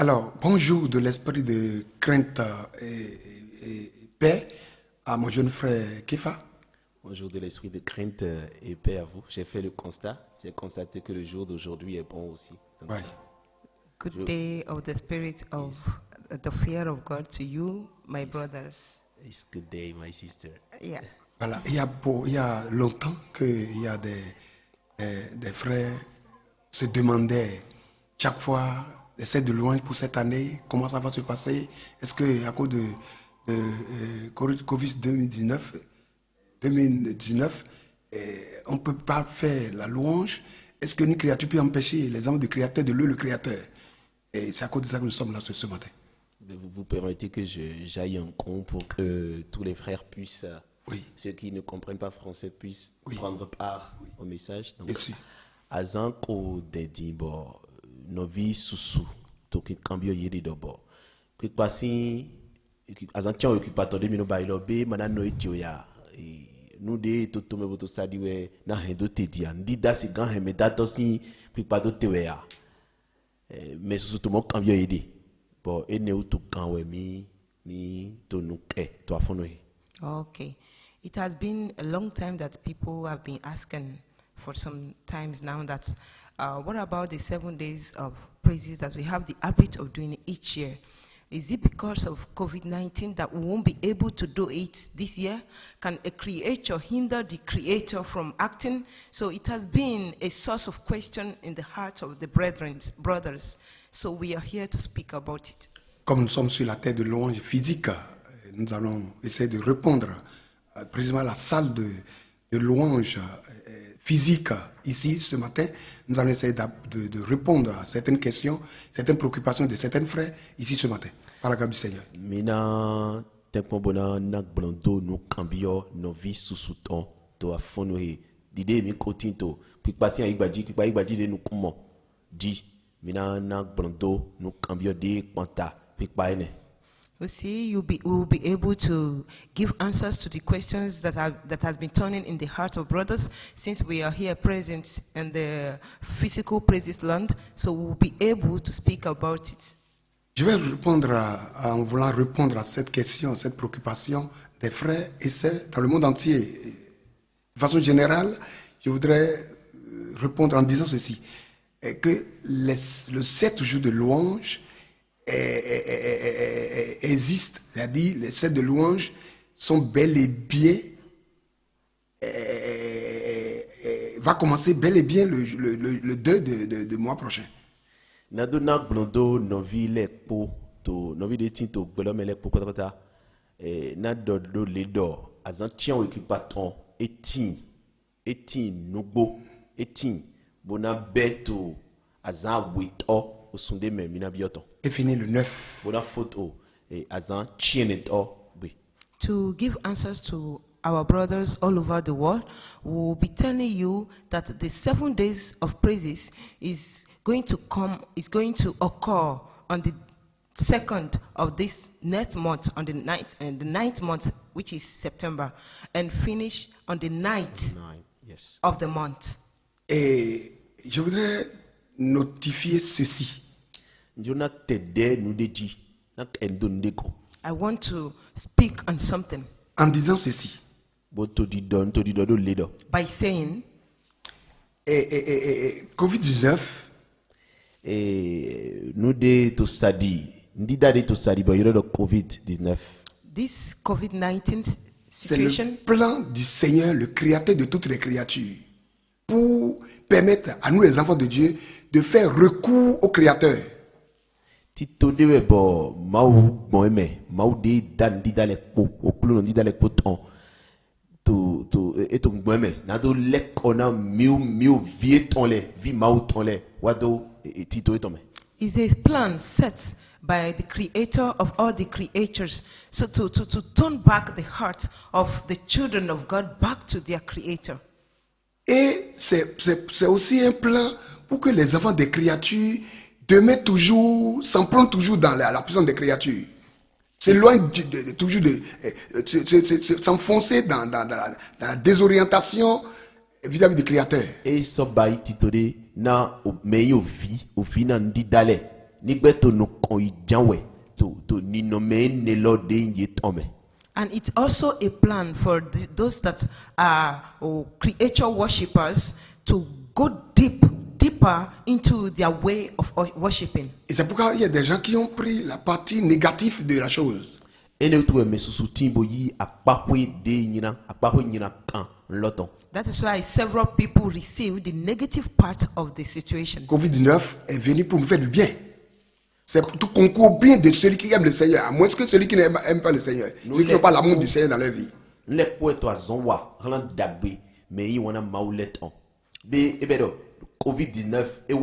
Alors, bonjour de l'esprit de crainte et paix à mon jeune frère Kefa. Bonjour de l'esprit de crainte et paix à vous. J'ai fait le constat. J'ai constaté que le jour d'aujourd'hui est bon aussi. Donc, Ouais. Good day of the spirit of the fear of God to you, my brothers. it's good day, my sister. Yeah. Voilà, il y a longtemps qu'il y a des frères se demandaient chaque fois l'essai de louange pour cette année, comment ça va se passer. Est-ce qu'à cause de Covid 2019, on ne peut pas faire la louange? Est-ce qu'une créature peut empêcher les âmes du Créateur de louer le Créateur? Et c'est à cause de ça que nous sommes là ce matin. Vous permettez que j'aille en compte pour que tous les frères puissent, Oui. ceux qui ne comprennent pas français, puissent Oui. prendre part au message. Donc, Bien sûr. azanko dedi bo novi susu to ki cambio yedi do bo ki pasi azantia occupateur de mino bailo be mana no etio ya nu de to to me boto sadiwe na hendo tedi andi da si gan he me dato si ki pa do tewe ya mais susu to mo cambio yedi bo ene utu kan we mi to nu ke to afono he. Okay. It has been a long time that people have been asking for some times now that what about the 7 days of praises that we have the habit of doing each year? Is it because of COVID-19 that we won't be able to do it this year? Can a creator hinder the creator from acting? So it has been a source of question in the hearts of the brothers. So we are here to speak about it. Comme nous sommes sur la terre de louange physique, nous allons essayer de répondre précisément à la salle de louange physique ici ce matin. Nous allons essayer de répondre à certaines questions, certaines préoccupations de certains frères ici ce matin, par la grâce du Seigneur. Mina tempo bona nak blando no cambio no vi susuton to afono he dide mi kotinto pikpasi igbaji de no kumo di mina nak blando no cambio de kwanta pikpa ene. You see, we will be able to give answers to the questions that has been turning in the hearts of brothers, since we are here present in the physical praises land. So we will be able to speak about it. Je vais répondre en voulant répondre à cette question, cette préoccupation des frères et sœurs dans le monde entier. De façon générale, je voudrais répondre en disant ceci, que le 7 jours de louange existe, c'est-à-dire les 7 de louange sont bel et bien, va commencer bel et bien le 2 de mois prochain. Nado nak blando no vi lekpo to no vi de tinto gbelo me lekpo kota na do le do azantian occupaton etin nugbo etin bona beto azan wito osunde me mina bioton. Et fini le 9. Bona photo azan chieneto be. To give answers to our brothers all over the world, we will be telling you that the 7 days of praises is going to occur on the 2nd of this next month, on the 9th month, which is September, and finish on the 9th Yes. of the month. Et je voudrais notifier ceci. Njona tede nu deji nak endo ndeko. I want to speak on something En disant ceci, Bo to di do ledo. by saying Covid-19 Nu de to sadi ndida de to sadi bo yoro do COVID-19. this COVID-19 c'est le situation plan du Seigneur, le créateur de toutes les créatures, pour permettre à nous les enfants de Dieu de faire recours au créateur. Tito de bo mau boeme mau de dan ndida le po okulu ndida le po ton to eto boeme na do lek ona miu vie ton le vi mau ton le wado tito etome. is a plan set by the creator of all the creatures, so to turn back the heart of the children of God back to their creator. Et c'est aussi un plan pour que les enfants des créatures demeurent toujours, s'en prennent toujours dans la puissance des créatures. C'est loin toujours de s'enfoncer dans la désorientation vis-à-vis du créateur. Et so bai tito de na meyo vi na ndida le Nigbe to no kon ijanwe to ni no me ne lo de ye tome. And it's also a plan for those that are creator worshippers to go deeper into their way of worshiping. Et c'est pourquoi il y a des gens qui ont pris la partie négative de la chose. Ene tu me susu timbo yi akpakwe de nyina kan loton. That is why several people receive the negative part of the situation. Covid-19 est venu pour nous faire du bien. C'est pour tout concours bien de celui qui aime le Seigneur, à moins que celui qui n'aime pas le Seigneur, celui qui n'a pas l'amour du Seigneur dans leur vie. Le poète wa zonwa ran dagbe me yi wana maulet on. Be ebedo COVID-19 e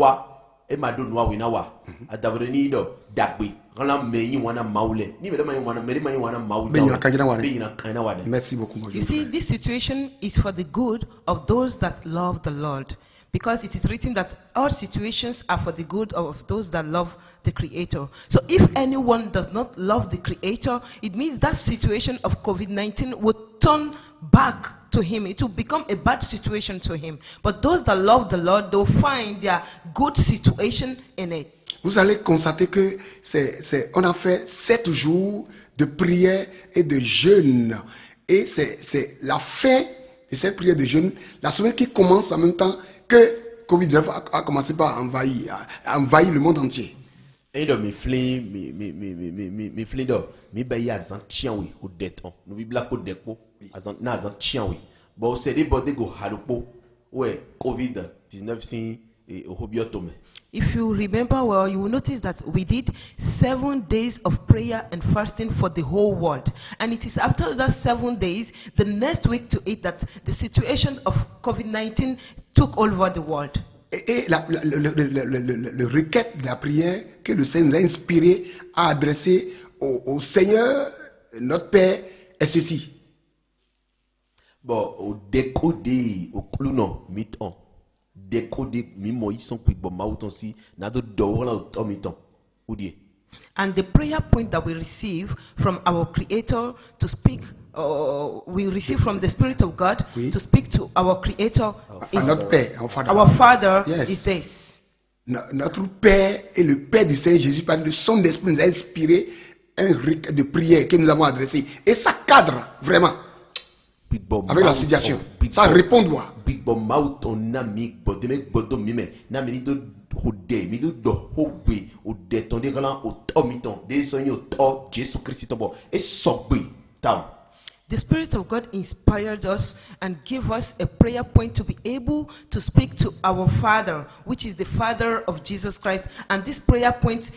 ma do noa wina wa adavoni do dagbe ran me yi wana maule ni me yi wana maule. Be yina kajina wa. Be yina kaina wa. Merci beaucoup mon You see, this situation is for the good of those that love the Lord. Because it is written that all situations are for the good of those that love the Creator. So if anyone does not love the Creator, it means that situation of COVID-19 will turn back to him. It will become a bad situation to him. But those that love the Lord, they'll find their good situation in it. Vous allez constater que on a fait 7 jours de prière et de jeûne. Et c'est la fin de cette prière de jeûne, la semaine qui commence en même temps que Covid-19 a commencé par envahir le monde entier. Et donc mi flin do mi ba ya zan tianwe o deton no bi black o depo azan na zan tianwe bo se de body go halupo we COVID-19 sin o hobiotome. If you remember well, you will notice that we did 7 days of prayer and fasting for the whole world. And it is after that 7 days, the next week to it, that the situation of COVID-19 took over the world. Et le requête de la prière que le Seigneur nous a inspiré à adresser au Seigneur, notre Père, est ceci. Bon, au décodé, au clounon, miton. Décoder mimo ils sont pour bon mauton si na do la omiton oudie. And the prayer point that we receive from our Creator to speak, we receive from the Spirit of God to speak to our Creator. Notre Père, our Father yes. is this. Notre Père et le Père du Seigneur Jésus, par le son d'esprit nous a inspiré un requête de prière que nous avons adressé. Et ça cadre vraiment avec la situation. Ça répond droit. Big Bob Mout on a mis Bodemek Bodom Mime, Naminido Hode, Mido do Hobe, ou détendé galant au Tomiton, des sons au Top, Jésus Christ, et Sobri, Tam. The Spirit of God inspired us and gave us a prayer point to be able to speak to our Father, which is the Father of Jesus Christ. And this prayer point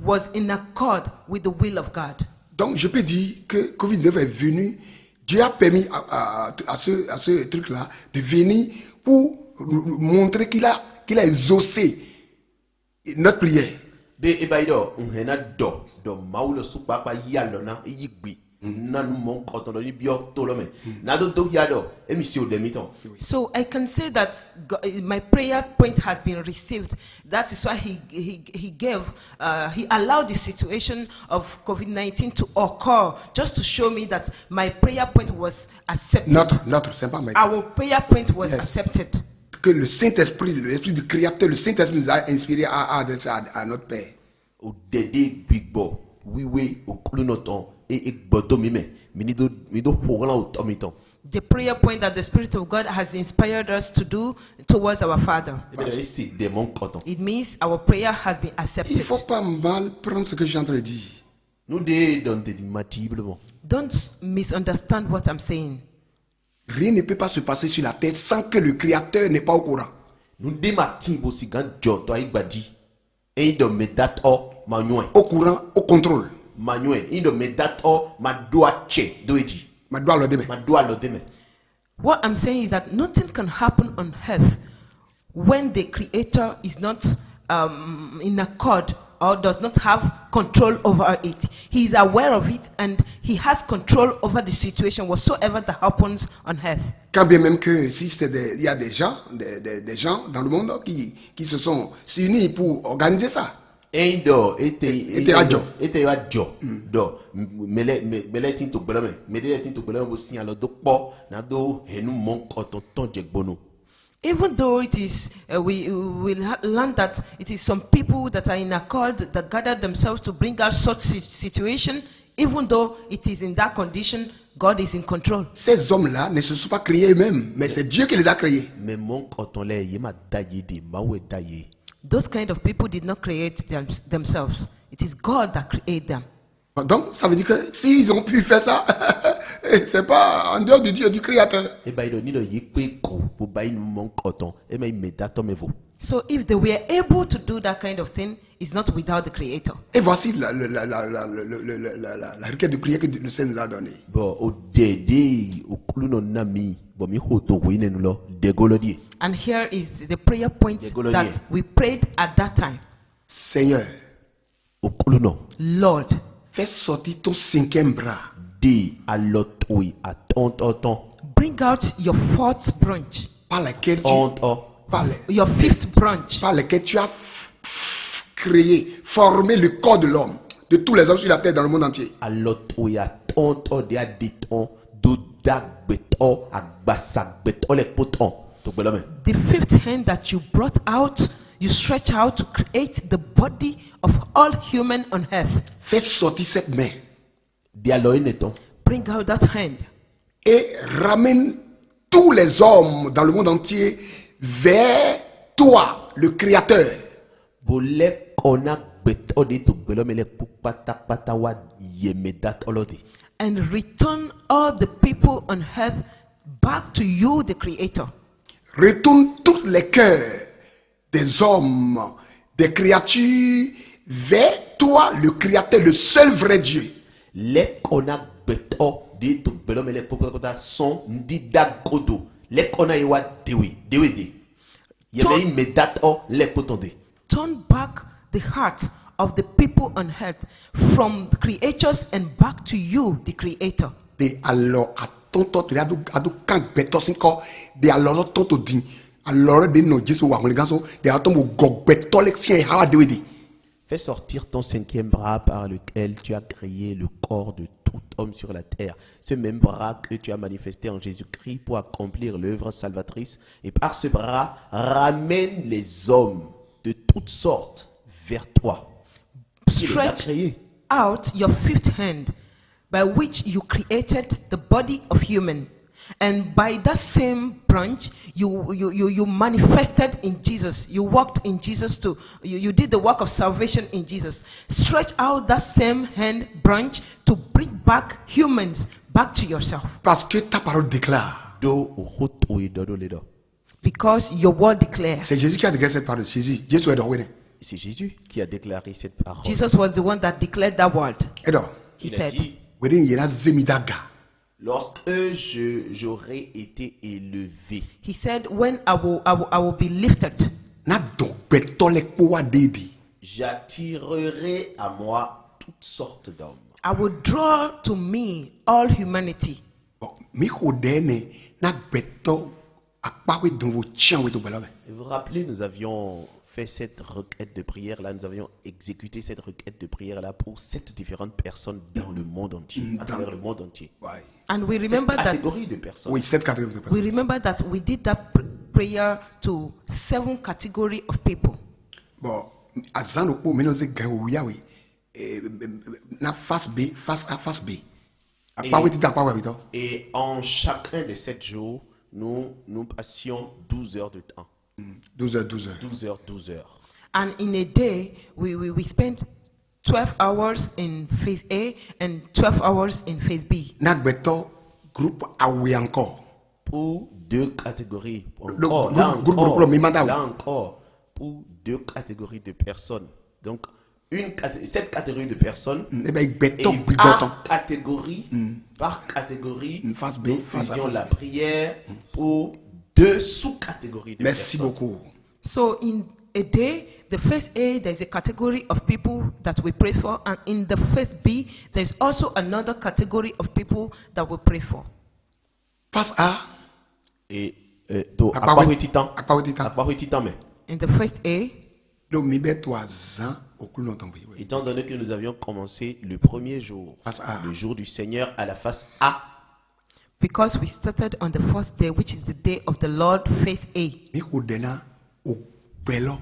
was in accord with the will of God. Donc, je peux dire que Covid-19 est venu. Dieu a permis à ce truc-là de venir pour montrer qu'il a exaucé notre prière. Be ebaido unhena do maulo supapa yalona yigbi nanu mon kotono ni bio tolome na do yado emisio demiton. So I can say that my prayer point has been received. That is why he allowed the situation of COVID-19 to occur, just to show me that my prayer point was accepted. Notre, c'est pas Our prayer point was accepted. Que le Saint-Esprit, l'Esprit du Créateur, le Saint-Esprit nous a inspiré à adresser à notre Père. Au dédé big bo, oui, au clunoton, et bodo mime, mido horan au tomiton. The prayer point that the Spirit of God has inspired us to do towards our Father. It means our prayer has been accepted. Il ne faut pas mal prendre ce que j'ai en train de dire. Don't misunderstand what I'm saying. Rien ne peut pas se passer sur la terre sans que le Créateur n'est pas au courant. Au courant, au contrôle. What I'm saying is that nothing can happen on earth when the Creator is not in accord or does not have control over it. He is aware of it and he has control over the situation whatsoever that happens on earth. Quand bien même que si il y a des gens dans le monde qui se sont unis pour organiser ça. Do meletin to belome medeletin to belome bo sin alo do po na do henu mon koton ton jegbono. Even though it is, we will learn that it is some people that are in accord that gather themselves to bring out such situation, even though it is in that condition, God is in control. Ces hommes-là ne se sont pas créés eux-mêmes, mais c'est Dieu qui les a créés. Mais mon coton là, il m'a daillé de maoué daillé. Those kind of people did not create themselves. It is God that created them. Donc, ça veut dire que s'ils ont pu faire ça, c'est pas en dehors du Dieu, du Créateur. Et bah il a ni le yékwe ko pour bailler mon coton. Et mais il me dato me vaut. So if they were able to do that kind of thing, it's not without the Creator. Et voici la requête de prière que le Seigneur nous a donnée. Bon au dédé au clou non nami bon mi hoto wine nous lo dégolodie. And here is the prayer point Dégolodier. that we prayed at that time. Seigneur, Au clou non. Lord, fais sortir ton 5e bras Di à l'autre oui à ton. bring out your fourth branch, par lequel your fifth branch, par lequel tu as créé, formé le corps de l'homme, de tous les hommes sur la terre dans le monde entier. À l'autre oui à ton de à diton do dag beton à basak beton les potons. To belame. the fifth hand that you brought out, you stretch out to create the body of all human on earth. Fais sortir cette main Dialogue neton. Bring out that hand et ramène tous les hommes dans le monde entier vers toi, le Créateur. Bolek ona beton de to belame les pupata patawa yemedat olodi. and return all the people on earth back to you, the Creator. Retourne tous les cœurs des hommes, des créatures vers toi, le Créateur, le seul vrai Dieu. Les ona beton de to belame les pupata son ndi dagodo. Les ona iwa dewi de. Yeme imedat o les potonde. Turn back the hearts of the people on earth from the creatures and back to you, the Creator. Et alors, à ton temps, tu as du camp béton, c'est encore, de alors, ton temps, dit, alors, de nos Jésus, ou à mon garçon, de alors, ton gog béton, l'excien, à de dit. Fais sortir ton 5e bras par lequel tu as créé le corps de tout homme sur la terre. Ce même bras que tu as manifesté en Jésus-Christ pour accomplir l'œuvre salvatrice. Et par ce bras, ramène les hommes de toutes sortes vers toi. Il les a Stretch créés. out your fifth hand by which you created the body of human. And by that same branch, you manifested in Jesus. You walked in Jesus too. You did the work of salvation in Jesus. Stretch out that same hand branch to bring back humans back to yourself. Parce que ta parole déclare. Do roto et dodo ledo. Because your word declares. C'est Jésus qui a déclaré cette parole. Jésus est dans le C'est Jésus qui a déclaré cette parole. Jesus was the one that declared that word. Et donc, He Il a said, dit, il y a Zemidaga. lorsque j'aurai été élevé, he said, when I will be lifted, Na donc béton, les poids dédi. j'attirerai à moi toutes sortes d'hommes. I will draw to me all humanity. Bon, mi kodene, na béton, à part dans vos chiens, oui, tout belame. Et vous vous rappelez, nous avions fait cette requête de prière là, nous avions exécuté cette requête de prière là pour 7 différentes personnes dans le monde entier, à travers le monde entier. Ouais. And we Cette remember that catégorie de personnes. Oui, cette catégorie de we personnes. remember that we did that prayer to 7 category of people. Bon, à Zanopo, mais nous avons oui. Na face B, face A, face B. À part oui, tu t'as pas oui, toi. Et en chacun de 7 jours, nous passions 12 heures de temps. 12 heures, 12 heures. 12 heures. And in a day, we spent 12 hours in phase A and 12 hours in phase B. Na béton, groupe A oui encore. Pour 2 catégories. Le Encore, groupe, mais mandat, oui. là encore, pour 2 catégories de personnes. Donc, cette catégorie de personnes, Eh bien, béton, et puis béton. par catégorie, Une face B, nous face A, faisions face la B. prière pour 2 sous-catégories de Merci personnes. beaucoup. So in a day, the phase A, there's a category of people that we pray for, and in the phase B, there's also another category of people that we pray for. Face A, Et Akpawe Titan. Titan. Akpawe Titan, mais In the first A, donc, mi bé 3 ans, au clou longtemps. Oui. étant donné que nous avions commencé le premier jour, Face A. le jour du Seigneur, à la face A, because we started on the first day, which is the day of the Lord, phase A. Mi ko dena o belo.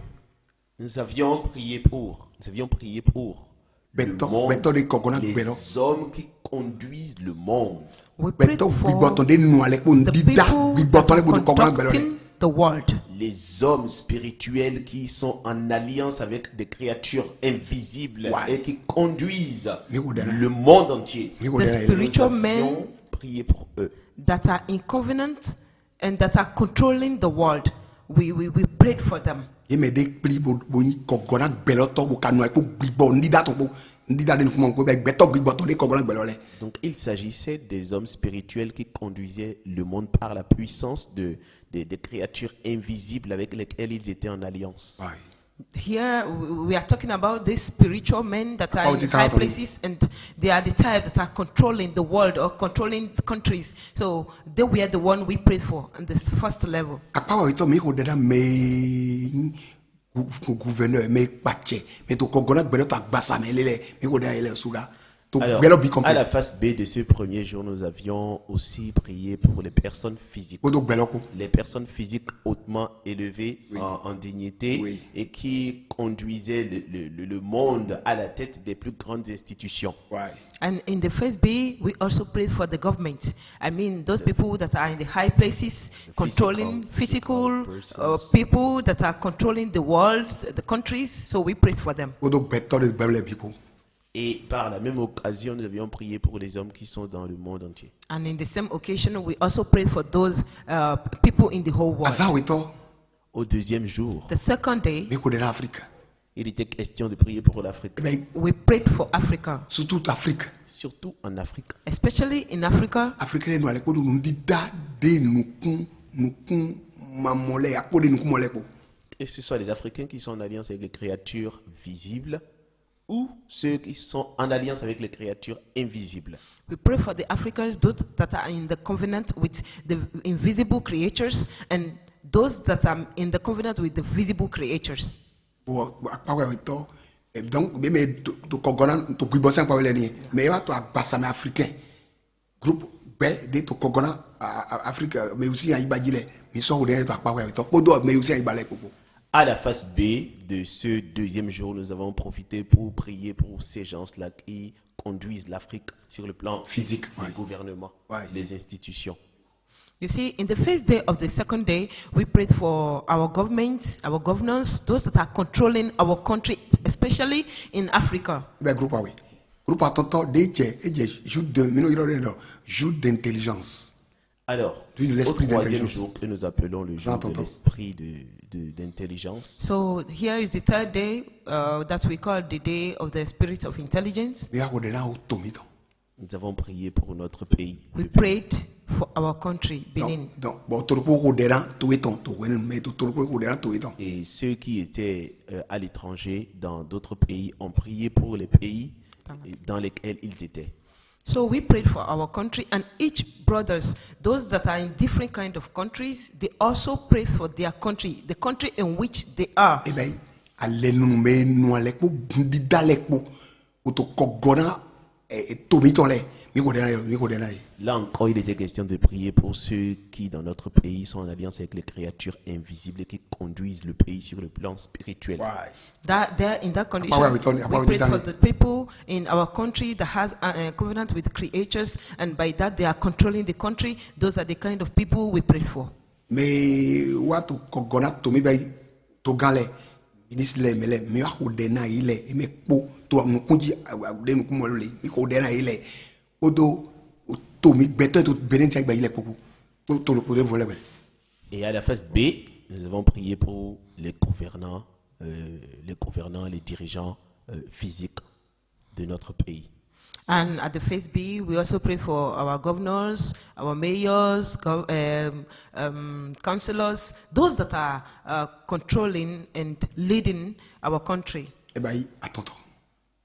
Nous avions prié pour le Beto monde, beto de kokona belo. les hommes qui conduisent le monde. We prayed Beto for biboton de nou ale ko the ndida people biboton le that ko are kokona belo. conducting the world. Les hommes spirituels qui sont en alliance avec des créatures invisibles Ouais. et qui conduisent Mi ko dena. le monde entier. Mi ko The dena. spiritual Nous men avions prié pour eux. that are in covenant and that are controlling the world, we prayed for them. Ye me de pli bo yi kokona belo to bo kanu e ko bibo ndida to bo ndida de ko mo ko be beto biboton de kokona belo le. Donc il s'agissait des hommes spirituels qui conduisaient le monde par la puissance des créatures invisibles avec lesquelles ils étaient en alliance. Ouais. Here we are talking about these spiritual men that are About in the high territory. places, and they are the type that are controlling the world or controlling countries. So they were the one we prayed for on this first level. Akpa ito mi ko dena me gouverneur me pache me to kokona belo to agbasa me lele mi ko dena ele suga to Alors, belo bi à complet. la face B de ce premier jour, nous avions aussi prié pour les personnes physiques. Ko to belo ko. Les personnes physiques hautement élevées en dignité Oui. et qui conduisaient le monde à la tête des plus grandes institutions. Ouais. And in the first B, we also prayed for the government. I mean, those people that are in the high places, controlling physical physical persons. people that are controlling the world, the countries. So we prayed for them. Ko to beto de belo le people. Et par la même occasion, nous avions prié pour les hommes qui sont dans le monde entier. And in the same occasion, we also prayed for those people in the whole world. Asa ito Au deuxième jour, The second day, mi ko dena Afrique. il était question de prier pour l'Afrique, E ben we prayed for Africa, surtout Afrique. surtout en Afrique. Especially in Africa. Afrique le no ale ko do ndida de nukun mamole akpo de nukun mole ko. Que ce soit les Africains qui sont en alliance avec les créatures visibles ou ceux qui sont en alliance avec les créatures invisibles. We pray for the Africans, those that are in the covenant with the invisible creatures, and those that are in the covenant with the visible creatures. Bo akpa ito donc be me to kokona to gbibosan pa wele ni me wa to agbasa me africain groupe be de to kokona Afrique mais aussi en ibajile mi so de to akpa ito podo mais aussi en ibale popo. À la face B de ce deuxième jour, nous avons profité pour prier pour ces gens-là qui conduisent l'Afrique sur le plan physique, Ouais. le gouvernement, Ouais. les institutions. You see, in the first day of the second day, we prayed for our governments, our governors, those that are controlling our country, especially in Africa. Be groupe oui. Groupe atonto de joue de mino iro de joue d'intelligence. Alors, Oui, au l'esprit troisième d'intelligence. jour que nous appelons le jour de J'entends. l'esprit d'intelligence, So here is the third day that we call the day of the spirit of intelligence. Me ko dena o tomito. nous avons prié pour notre pays. We le pays. prayed for our country, Benin. Donc bon to ko dena to eton to wen me to ko dena to eton. Et ceux qui étaient à l'étranger, dans d'autres pays, ont prié pour les pays dans lesquels ils étaient. So we prayed for our country, and each brothers, those that are in different kind of countries, they also pray for their country, the country in which they are. E ben ale nu me nu ale ko ndida le ko o to kokona tomito le mi ko dena yi. Là encore, il était question de prier pour ceux qui, dans notre pays, sont en alliance avec les créatures invisibles qui conduisent le pays sur le plan spirituel. Ouais. That there in that condition, Apart with Tony, apart we with prayed for Danny. the people in our country that has a covenant with creatures, and by that they are controlling the country. Those are the kind of people we prayed for. Me wa to kokona to mi be to gale inisle mele mi wa ko dena ile e me po to nu kunji de nu kumo le mi ko dena ile odo to mi beto to benen ti agba ile popo to lo poder voler. Et à la phase B, nous avons prié pour les gouvernants, les dirigeants physiques de notre pays. And at the phase B, we also pray for our governors, our mayors, councillors, those that are controlling and leading our country. E ben attends.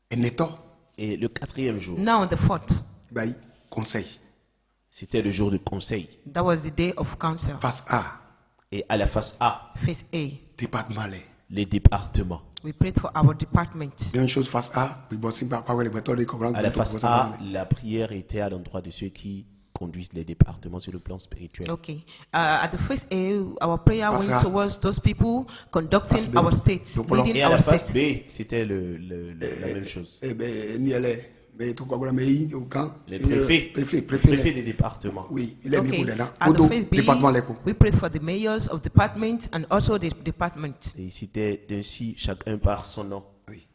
Et neto Et le quatrième jour, Now on the fourth, e ben conseil c'était le jour de conseil. that was the day of council, face A Et à la phase A, phase A. département le. les départements. We prayed for our department. Même chose face A, puis bon si pas le beto de kokona. À la phase A, la prière était à l'endroit de ceux qui conduisent les départements sur le plan spirituel. Okay. At the phase A, our prayer went Pascal. towards those people conducting Phase B. our state, Le plan. leading Et à la our phase state. B, c'était la même chose. Eh bien, ni elle est. Mais tout quoi, mais au camp. Les préfets, Préfet. des départements. Oui, il est mis Okay. pour dedans. At the Au phase B, département l'écho. we prayed for the mayors of departments and also the departments. Et c'était ainsi chacun par son nom. Oui.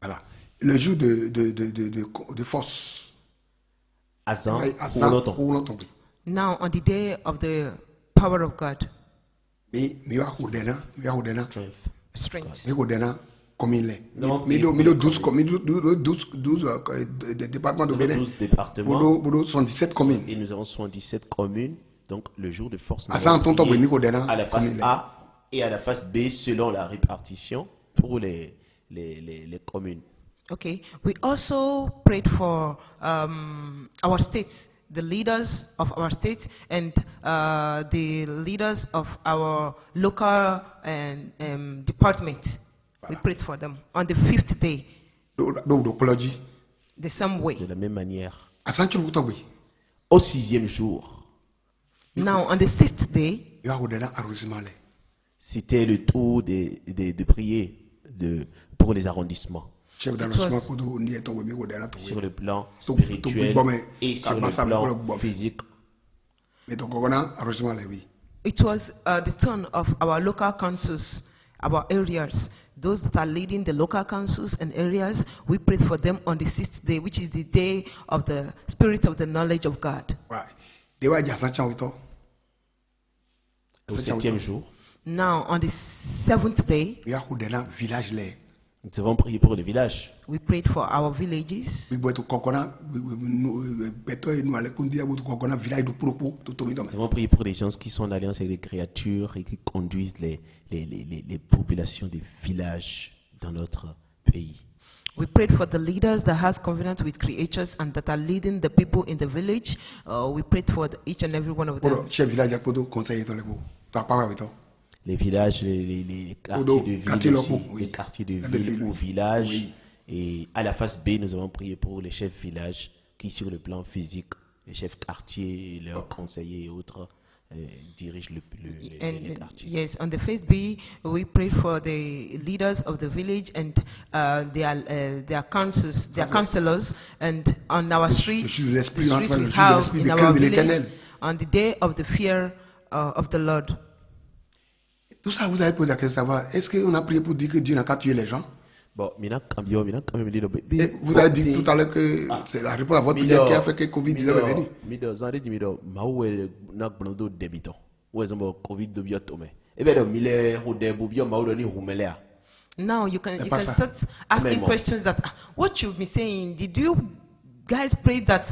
Voilà. Le jour de force. Azan, Ouais, à pour ça, longtemps. pour longtemps. Now, on the day of the power of God, Mais il y a Houdena, Strength. strength. mais Houdena, comme il est. Non, Mais mais- 12 départements de Dans Bénin. 12 départements. Bodo 77 communes. Et nous avons 77 communes. Donc, le jour de force, nous À ça, avons en tonton, prié oui, Houdena, à la comme face il est. A et à la face B selon la répartition pour les communes. Okay. We also prayed for our states, the leaders of our state, and the leaders of our local and department. We prayed for them on the 5th day, Do Poloji. the same way. De la même manière. À ça, tu le oui. Au 6e jour, Now, on the 6th day, Il y a Houdena arrondissement. c'était le tour de prier pour les arrondissements. Chef d'arrondissement, Koudou, ni est oui, Houdena, tout Sur le plan Tout- tout spirituel bon, mais et sur le calme-ça, mais pour le plan bon. physique. Mais donc, on a arrondissement, oui. it was the turn of our local councils, our areas. Those that are leading the local councils and areas, we prayed for them on the 6th day, which is the day of the spirit of the knowledge of God. Ouais. Des fois, il y a 100 ans, Au Ça, 7e jour, Now, on the 7th day, il y a Houdena village, là. nous avons prié pour les villages. we prayed for our villages. Oui, bon, tout Kokona, Beto et nous, allons conduire à Kokona, village de Propo, tout au milieu. Nous avons prié pour les gens qui sont en alliance avec les créatures et qui conduisent les populations des villages dans notre pays. We prayed for the leaders that has covenant with creatures and that are leading the people in the village. We prayed for each and every one of Pour them. le chef village, il y a Kodo, conseiller dans les mots. Tu as pas avec toi. Les villages, les quartiers Odo, de ville quartier aussi, locaux, oui. les quartiers de De ville ville, ou oui. villages. Oui. Et à la face B, nous avons prié pour les chefs villages qui, sur le plan physique, les chefs quartiers, leurs conseillers et autres, dirigent les And quartiers. yes, on the phase B, we prayed for the leaders of the village and their councils, their councillors, and on our streets, jour de l'esprit, the on streets appelle we le jour de have l'esprit in de our crainte de village, l'Éternel. on the day of the fear of the Lord. Tout ça, vous avez posé la question de savoir, est-ce qu'on a prié pour dire que Dieu n'a qu'à tuer les gens? Bon, maintenant, quand même dit Et vous avez dit tout à l'heure que c'est la réponse à votre prière qui a fait que Covid-19 est venu. Mido, zande di mido, mawe na gbondo debito. Ou ezombo Covid do biotome. Ebe do mile hude bubio maudo ni humelea. Now you can pas ça. start asking Amen. questions that what you've been saying. Did you guys pray that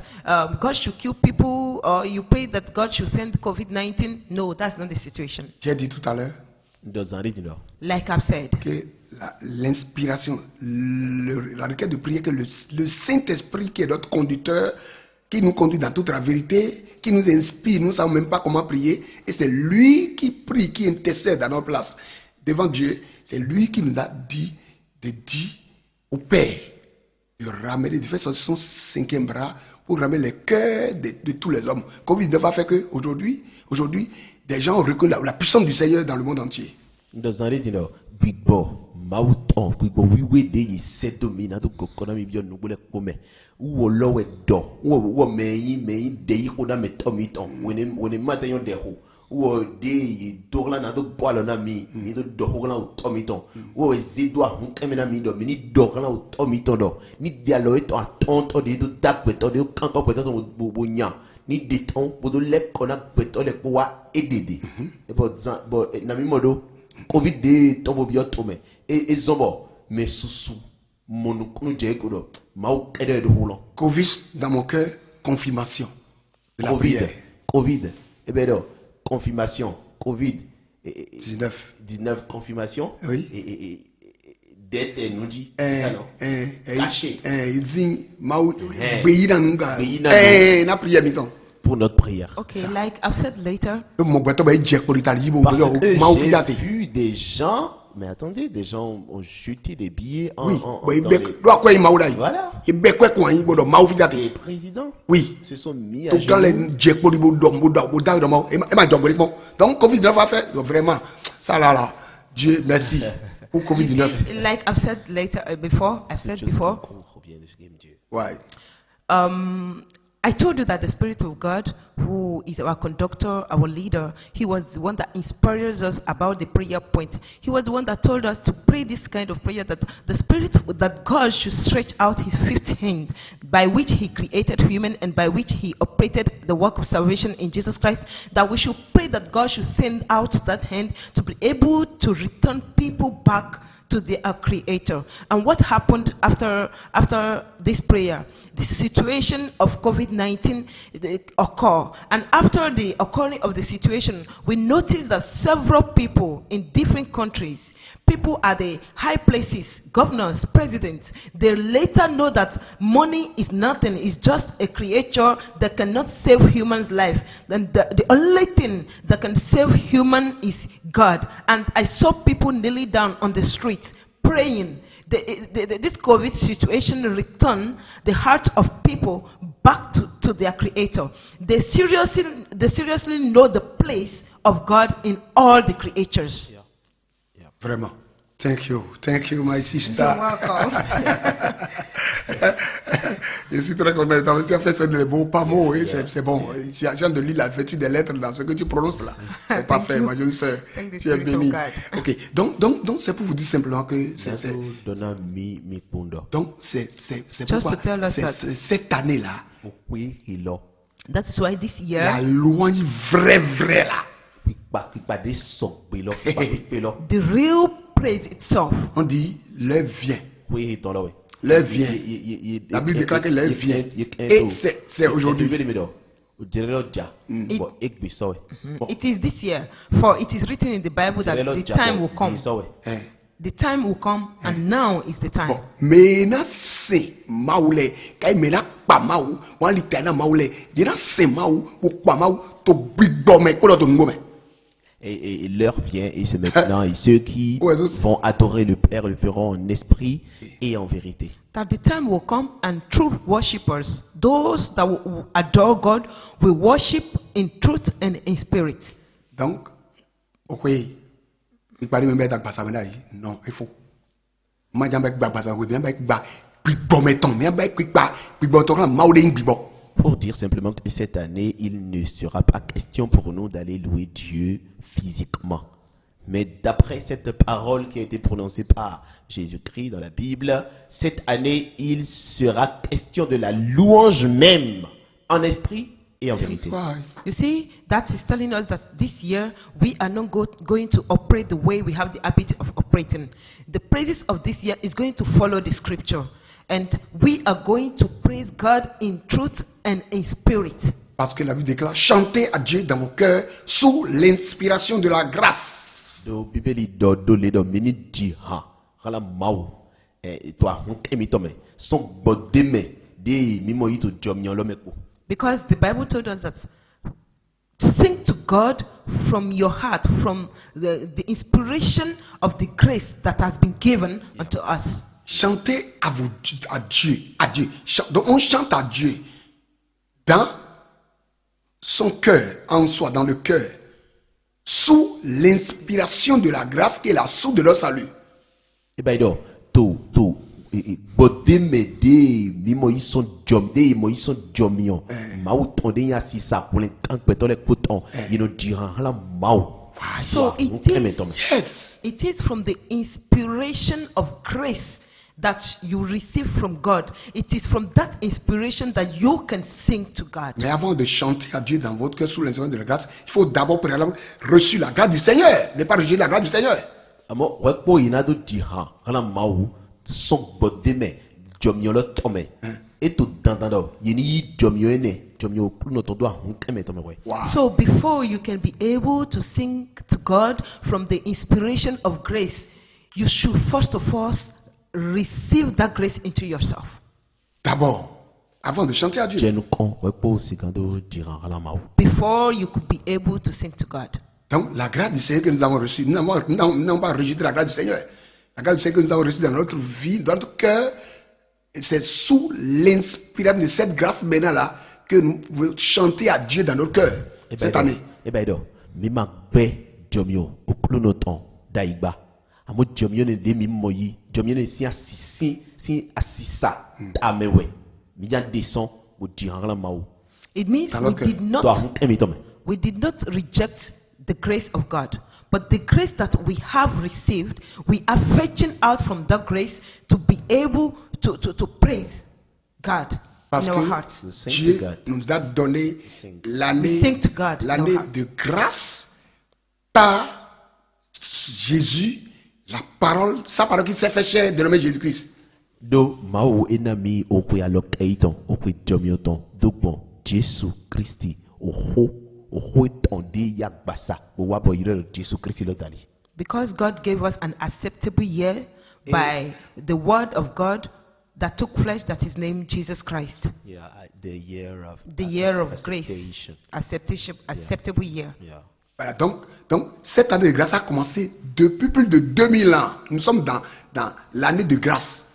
God should kill people, or you pray that God should send COVID-19? No, that's not the situation. J'ai dit tout à l'heure Ndo zande di no. Like I've said, que l'inspiration, la requête de prière, que le Saint-Esprit qui est notre conducteur, qui nous conduit dans toute la vérité, qui nous inspire, nous ne savons même pas comment prier, et c'est lui qui prie, qui intercède à notre place devant Dieu. C'est lui qui nous a dit de dire au Père de ramener, de faire son 5e bras pour ramener les cœurs de tous les hommes. Covid ne va faire que aujourd'hui, des gens reconnaissent la puissance du Seigneur dans le monde entier. Ndo zande di no. Bigbo, mauton, bigbo wiwe de yi seto mi na to kokona mi bio nugule kome. Uwo lowe do. Uwo meyi de yi koda metomiton. Wene mate yon deho. Uwo de yi dorla na to boalo na mi to dohogla u tomiton. Uwo zidwa hunkeme na mi do mi ni dorla u tomiton do. Ni dialo eto atonto de to dakbeto de kanko beto to bonya. Ni deton bodo lekona beto le kwa edede. Bo na mi modo Covid de tombo biotome et zombo mais sous monukunu jegodo mau kede de hulon Covid dans mon cœur, confirmation de la prière. Covid et ben do confirmation Covid 19. confirmation Oui. et dette nous dit ça non caché Il dit, Maou, pays dans nous, Pays dans nous. na prière, miton. pour notre prière okay, like I've said later, Le mon beto, ben, Jack, pour l'Italie, bon, parce que Maou, j'ai fidate. vu des gens Mais attendez, des gens ont jeté des billets Oui, dans bon, les- Voilà. les Les présidents Oui. se sont mis à Donc, quand les genoux. donc, Covid-19 a fait vraiment ça là. Dieu, merci pour You Covid-19. see, like I've said later before, I've said Chose before, qu'on revient de ce game, Dieu. Ouais. I told you that the Spirit of God, who is our conductor, our leader, He was the one that inspires us about the prayer point. He was the one that told us to pray this kind of prayer, that the Spirit, that God should stretch out His fifth hand by which He created human and by which He operated the work of salvation in Jesus Christ, that we should pray that God should send out that hand to be able to return people back to their creator. And what happened after this prayer? The situation of COVID-19 occurred. And after the occurring of the situation, we noticed that several people in different countries, people at the high places, governors, presidents, they later know that money is nothing, it's just a creature that cannot save human's life. Then the only thing that can save human is God. And I saw people kneeling down on the streets praying. This COVID situation returned the heart of people back to their creator. They seriously know the place of God in all the creatures. Vraiment. Thank you, my sister. You're welcome. Je suis très content. Tu as fait ça de mots, pas mots, et c'est bon. J'ai de lire la vertu des lettres dans ce que tu prononces là. C'est parfait, ma jeune sœur. Thank the Tu es Spirit of béni. God. Ok, donc c'est pour vous dire simplement que c'est Donna mi kundo. donc c'est Just pourquoi to tell us that- c'est cette année là, Oui, il a. That is why this year, la louange vraie là. Pas des sons, pélo. the real praise itself, On dit l'heure vient. Oui, il là, oui. L'heure vient. La Bible déclare que l'heure vient. Et c'est aujourd'hui. it is this year. For it is written in the Bible that the time will come. Hein. The time will come, and now is the time. Bon, mais na c'est maoulé, quand il na pas maou, moi littéralement maoulé, il na c'est maou ou pas maou, to big bomb mais quoi to ngome. Et l'heure vient et c'est maintenant. Et ceux qui Ouais, ça, c'est- vont adorer le Père le feront en esprit et en vérité. That the time will come, and true worshippers, those that will adore God, will worship in truth and in spirit. Donc, oui, il parle même avec Bassa non, il faut. Moi j'aime avec Bassa, oui, bien avec big bomb mais ton, bien avec big bomb ton là maoulé big bomb. Pour dire simplement que cette année, il ne sera pas question pour nous d'aller louer Dieu physiquement. Mais d'après cette parole qui a été prononcée par Jésus-Christ dans la Bible, cette année, il sera question de la louange même en esprit et en vérité. Ouais. You see, that is telling us that this year we are not going to operate the way we have the habit of operating. The praises of this year is going to follow the scripture. And we are going to praise God in truth and in spirit. Parce que la Bible déclare chantez à Dieu dans vos cœurs sous l'inspiration de la grâce. Do bibeli do le do mini di ha kala mau to ahun kemi to me son bodeme de mimo yi to jomyan lo meko. Because the Bible told us that sing to God from your heart, from the inspiration of the grace that has been given unto us. Chantez à Dieu. Donc on chante à Dieu dans son cœur, en soi, dans le cœur, sous l'inspiration de la grâce qui est la source de leur salut. E ba do to bodeme de mimo yi son jom de mo yi son jomion mau ton de ya sisa pour les temps peto le coton you know di ha la mau. So Yes. it is from the inspiration of grace that you receive from God. It is from that inspiration that you can sing to God. Mais avant de chanter à Dieu dans votre cœur sous l'inspiration de la grâce, il faut d'abord préalablement reçu la grâce du Seigneur. Ne pas rejeter la grâce du Seigneur. Amo wepo ina do di ha kala mau son bodeme jomion lo tome et to dandando yini jomio ene jomio no to do ahun kemi to me we. Wow. So before you can be able to sing to God from the inspiration of grace, you should first of all receive that grace into yourself. D'abord, avant de chanter à Dieu. Jenu kon wepo sikando di ha kala mau. Before you could be able to sing to God. Donc, la grâce du Seigneur que nous avons reçue, nous n'avons pas rejeté la grâce du Seigneur. La grâce du Seigneur que nous avons reçue dans notre vie, dans notre cœur, c'est sous l'inspiration de cette grâce maintenant-là que nous pouvons chanter à Dieu dans notre cœur cette année. Eh ben, mi ma gbe jomio, okulu no ton, daigba. Amo jomio ne de mi moyi, jomio ne si asisa, amewe. Mi jan descend, mo dirang la mao. It means Dans we notre did cœur. not Toi, emi tome. we did not reject the grace of God, but the grace that we have received, we are fetching out from that grace to be able to praise God Parce in our que hearts. sing Dieu to God. nous a donné sing. l'année We sing to God in l'année our heart. de grâce par Jésus, la parole, sa parole qui s'est fait chair, dénommée Jésus-Christ. Do mao enami okwe alok eiton, okwe jomio ton, dokbon, Jesu Christi, oho etonde yagbasa, o wabo yire Jesu Christi lotali. Because God gave us an acceptable year by the word of God that took flesh, that is named Jesus Christ. Yeah, the year of The year of acceptation. grace, acceptable year. Yeah. Voilà, donc, cette année de grâce a commencé depuis plus de 2000 ans. Nous sommes dans l'année de grâce.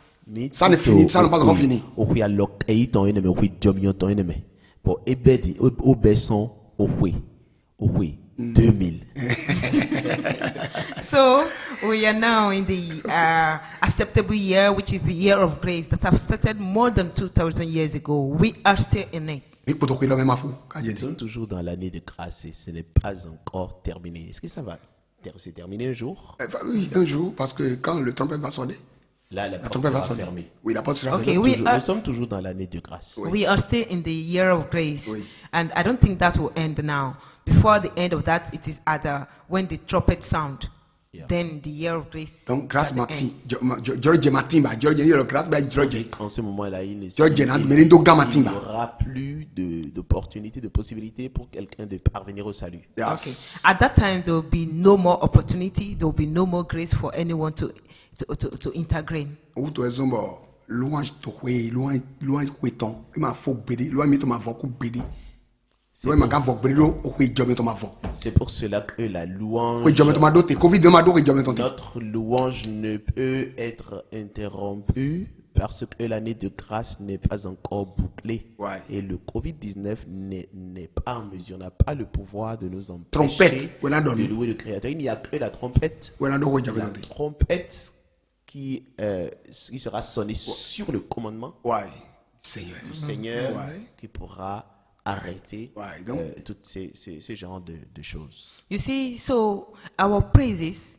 Ça n'est fini, ça n'est pas encore fini. Okwe alok eiton eneme, okwe jomio ton eneme. Bon, ebedi, obeson, okwe 2000. So we are now in the acceptable year, which is the year of grace that have started more than 2,000 years ago. We are still in it. Et pour toi, même affaire, quand j'ai Nous dit. sommes toujours dans l'année de grâce et ce n'est pas encore terminé. Est-ce que ça va se terminer un jour? Oui, un jour, parce que quand le trompette va sonner, Là, la la porte trompette va sera sonner. fermée. Oui, la porte sera Okay, fermée. we are- Nous sommes toujours dans l'année de grâce. We are still in the year of grace. Oui. And I don't think that will end now. Before the end of that, it is when the trumpet sound. Yeah. Then the year of grace. Donc, grâce at the matin, end. George Matimba, George le grâce, George. En ce moment-là, il George Genad, Melindo n'y Gamatimba. aura plus d'opportunités, de possibilités pour quelqu'un de parvenir au salut. Okay. Yes. At that time, there will be no more opportunity. There will be no more grace for anyone to integrate. Ou toi, zombo, louange tohwe, louange kweton. Il m'a faut bédi, louange mito ma voku bédi. Louange ma gavo bédi, ouwe jomé to ma vo. C'est pour cela que la louange, Ouwe jomé to ma dote, Covid de ma do, ouwe jomé ton te. notre louange ne peut être interrompue parce que l'année de grâce n'est pas encore bouclée. Ouais. Et le Covid-19 n'est pas en mesure, n'a pas le pouvoir de nous empêcher Trompette, on a donné. de louer le Créateur. Il n'y a que la trompette. Ouwe na do, ouwe jomé La ton te. trompette qui sera sonnée sur le commandement Ouais, Seigneur. du Seigneur Ouais. qui pourra arrêter Ouais, donc- tous ces genres de choses. You see, so our praises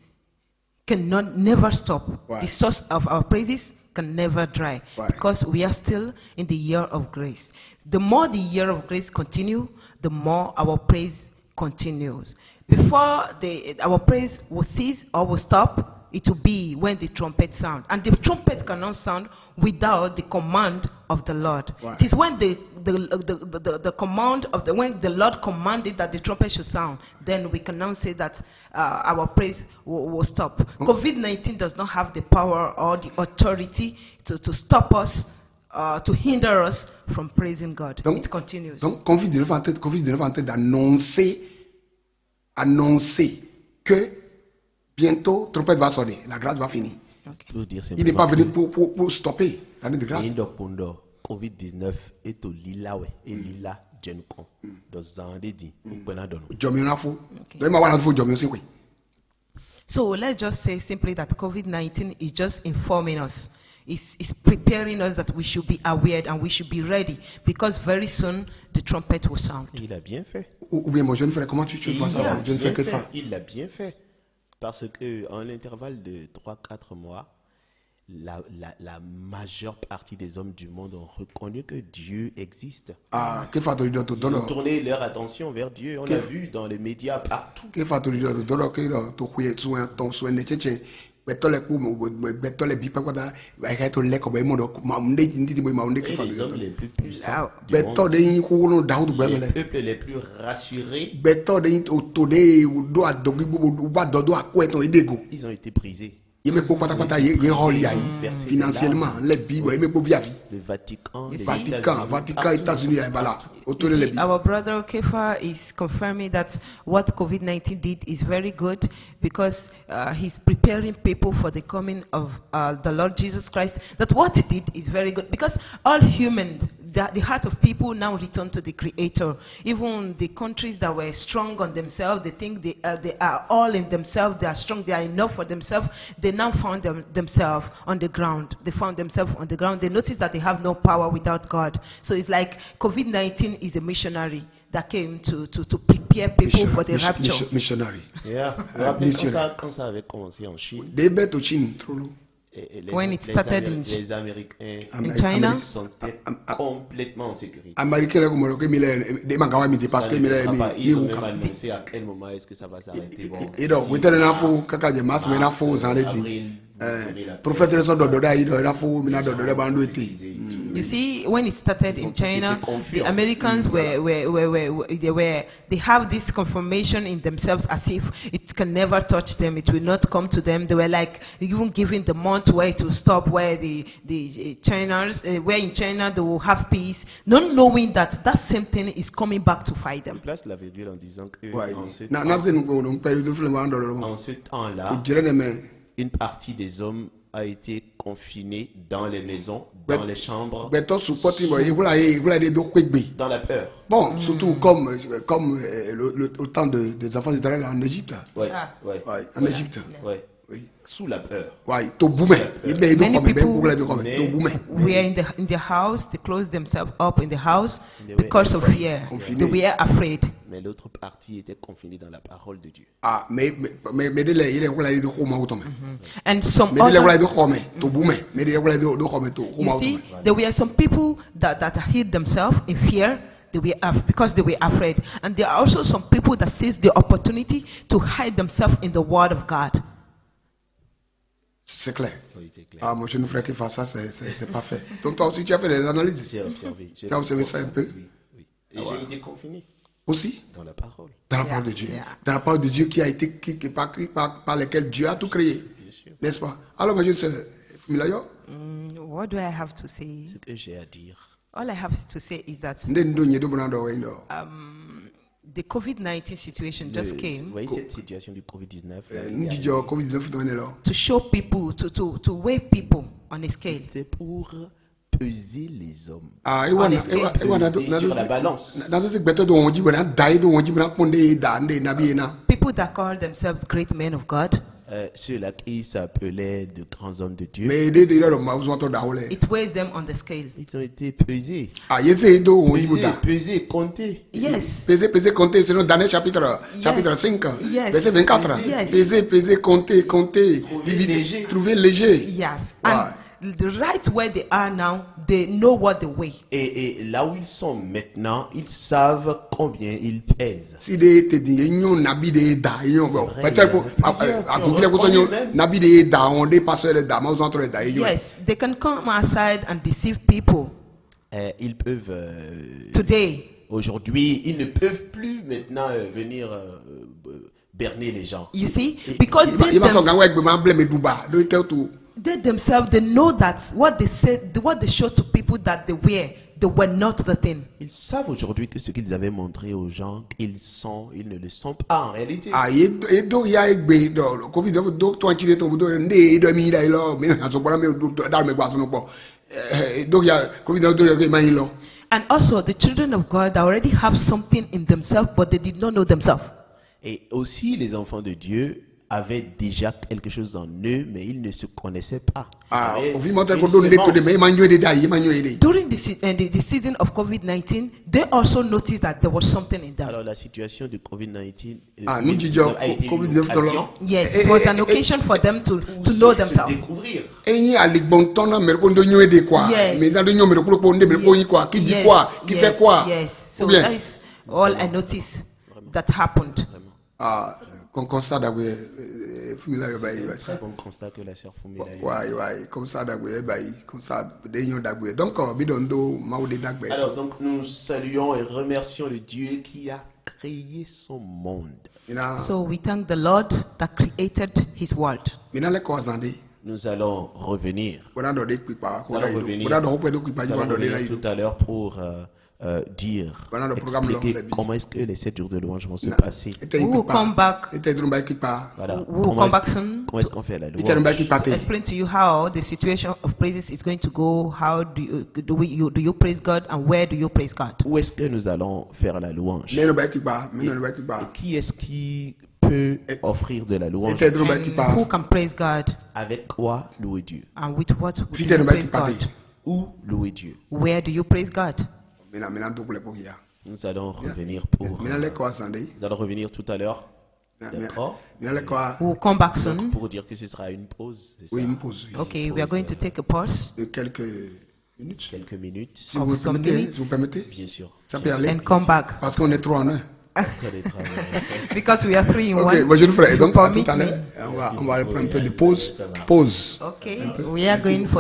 never stop. Right. The source of our praises can never dry Right. because we are still in the year of grace. The more the year of grace continue, the more our praise continues. Before our praise will cease or will stop, it will be when the trumpet sound. And the trumpet cannot sound without the command of the Lord. Right. It is when the command of when the Lord commanded that the trumpet should sound, then we can now say that our praise will stop. COVID-19 does not have the power or the authority to stop us, to hinder us from praising God. Donc- It continues. Donc, Covid-19 est en train d'annoncer que bientôt, trompette va sonner, la grâce va finir. Okay. Pour dire Il n'est pas simplement venu pour stopper l'année de grâce. Indo Pondo, COVID-19 est au lila we, et lila jenkon. Do zande di, ukpena dono. Jomé na fou. Donc, il m'a voilà fou jomé aussi, oui. So let's just say simply that COVID-19 is just informing us. It's preparing us that we should be aware and we should be ready because very soon the trumpet will sound. Il a bien fait. Ou bien, mon jeune frère, comment tu vois ça? Mon jeune frère, quelle femme? Il l'a bien fait. Parce que en l'intervalle de 3-4 mois, la majeure partie des hommes du monde ont reconnu que Dieu existe. Ah, quelle femme tu lui Ils donnes? ont tourné leur attention vers Dieu. On l'a vu dans les médias partout. Quelle femme tu lui donnes? Que tu fouilles ton soin de tchétché. Beto le coup, beto le bipa quoi da, avec ton lait comme un monde, maunde, dit maunde Et que femme. les hommes les plus puissants du Beto monde, de yin kouno daoud les bemele. peuples les plus rassurés, Beto de yin otode do a dogi bu ba dodo a ko eton idego. ils ont été brisés. Yeme ko pata ye holi ayi financièrement les bible yeme ko via vie. Le Vatican, les Vatican, États-Unis, voilà. Autour You de see, l'Ébi. our brother Kefa is confirming that what COVID-19 did is very good because he's preparing people for the coming of the Lord Jesus Christ. That what he did is very good because all humans, the heart of people now return to the Creator. Even the countries that were strong on themselves, they think they are all in themselves, they are strong, they are enough for themselves. They now found themselves on the ground. They found themselves on the ground. They noticed that they have no power without God. So it's like COVID-19 is a missionary that came to prepare people for the rapture. Missionary. Yeah. Vous vous rappelez Mission. quand ça avait commencé en Chine, Des bêtes au Chine, trop lourd. et When it started les Américains in China, se sentaient complètement en sécurité. Américain, là, comme le des mangawa midi parce que Ils ont même annoncé à quel moment est-ce que ça va s'arrêter. Bon, et donc, vous êtes là, faut kaka de masse, mais là, faut s'en aller. Prophète, les autres dodo, il là, faut mina dodo, les bandes été. you see, when it started in China, the Americans they have this confirmation in themselves as if it can never touch them, it will not come to them. They were like even giving the month where it will stop, where the Chinese, where in China they will have peace, not knowing that that same thing is coming back to fight them. place la virgule en disant que Ouais. en ce Na c'est nous on perd de flemme dans le en ce temps-là, Je dirais mais une partie des hommes a été confinée dans les maisons, dans les chambres, ben toi support il voulait des do kwegbe. dans la peur. Bon, surtout comme le temps des enfants d'Israël en Égypte. Ouais, Ah. ouais, Ouais, en Égypte. ouais. Oui. Sous la peur. Ouais, to boumé. Il ben do Many comme ben people- pour de comme to boumé. We are in the house, they close themselves up in the house They were because of fear. Confinés. They were afraid. Mais l'autre partie était confinée dans la parole de Dieu. Ah, mais de là il est voulait de comme autant. And some Mais de là voulait other, de comme to boumé. Mais de là voulait de comme to you comme see, autant. there were some people that hid themselves in fear. They were because they were afraid. And there are also some people that seized the opportunity to hide themselves in the word of God. C'est clair. Oui, c'est clair. Ah, mon jeune frère qui fait ça, c'est pas fait. Donc toi aussi, tu as fait des analyses J'ai observé. Tu as observé ça un peu Oui, oui. Et j'ai été confiné aussi dans la parole. dans la parole de Dieu. Yeah. Dans la parole de Dieu qui a été par laquelle Dieu a tout créé. Bien sûr. N'est-ce pas? Alors, mon jeune frère, Fumilayo, What do I have to say? Ce que j'ai à dire, All I have to say is that nde ndo nye do bonando we ndo. the COVID-19 situation just vous came voyez cette situation du Covid-19 là, Nous disons Covid-19 dans là. to show people, to weigh people on a scale. c'était pour peser les hommes. Ah, et wana Peser sur la balance. na do se gbeto do wonji bona dai do wonji bona ponde da nde na bi na. People that call themselves great men of God, Ceux-là qui s'appelaient de grands hommes de Dieu, Mais de là ma vous entend da ole. it weighs them on the scale. ils ont été pesés. Ah, yese do wonji boda. Pesés, comptés. Yes. Peser, compter, c'est dans Daniel chapitre 5, Yes. verset 24. Yes. Peser, compter, diviser, léger. trouver léger. Yes. Ouais. And the right where they are now, they know what they weigh. Et là où ils sont maintenant, ils savent combien ils pèsent. Si de te dit nyon nabi de da nyon bon vrai, peut-être il y a plusieurs à qui ont confiner ko reconnu nyon même. nabi de da on dépasse le da ma aux entre da nyon. Yes, they can come outside and deceive people. Ils peuvent... Today, Aujourd'hui, ils ne peuvent plus maintenant venir berner les gens. you see, because Il va son gangwa egbe ma bleme duba do te tout. they themselves, they know that what they said, what they show to people that they were not the thing. Ils savent aujourd'hui que ce qu'ils avaient montré aux gens, ils ne le sont pas en réalité. Ah et do ya egbe do covid do to anchire to do nde do mi dai lo mi na so bora me do da me gba so no po. Do ya covid do ya ma yin lo. And also, the children of God already have something in themselves, but they did not know themselves. Et aussi, les enfants de Dieu avaient déjà quelque chose en eux, mais ils ne se connaissaient pas. Ah, Ils avaient au fi montre une ko do nde to de me semence. ma nyon de da yi ma nyon ile. During the season of COVID-19, they also noticed that there was something in them. Alors, la situation de COVID-19 Ah, nous disons a été une covid-19 occasion Yes, it was an occasion for them to know de se themselves. découvrir. Eyin aligbon ton na mer ko ndo nyon de quoi. Yes. Mais dans de nyon mer ko nde mer ko yi quoi, qui dit quoi, qui fait quoi. Yes. Ou So bien that is all I noticed that happened. ah qu'on constat d'abord Fumila yo bayi C'est un bon constat que la sœur Fumila a eu. ouais comme ça d'abord bayi comme ça de nyon d'abord donc bidondo maudé d'abord. Alors, donc, nous saluons et remercions le Dieu qui a créé son monde. Mina So we thank the Lord that created His world. mina le ko azande. Nous allons revenir. Bona do de pipa ko Nous da allons ido. revenir, Bona do ko do pipa nous ji allons do de la revenir ido. tout à l'heure pour dire, Voilà le programme expliquer lors de la comment est-ce que les 7 jours de louange vont se passer. Who will come back? Voilà. Who will Comment come est-ce- back soon? comment est-ce qu'on fait la louange? To explain to you how the situation of praises is going to go. How do you praise God, and where do you praise God? Où est-ce que nous allons faire la louange? Qui est-ce qui peut offrir de la louange? And who can praise God, Avec quoi louer Dieu? and with what do you praise God? Où louer Dieu? Where do you praise God? Nous allons revenir nous allons revenir tout à l'heure. D'accord? We'll come back soon. Pour dire que ce sera une pause. C'est Oui, ça? une pause. Oui. Okay, we are going to take a pause De quelques minutes. Quelques minutes. Si vous some permettez, minutes. si vous permettez, Bien sûr. ça peut aller. and come back Parce qu'on est trois en un. Parce qu'on est travaillé. because we are 3 in Ok, one. bonjour frère. If Donc you à tout permit à me. l'heure, on va prendre un peu de pause. Pause. Okay, we are going for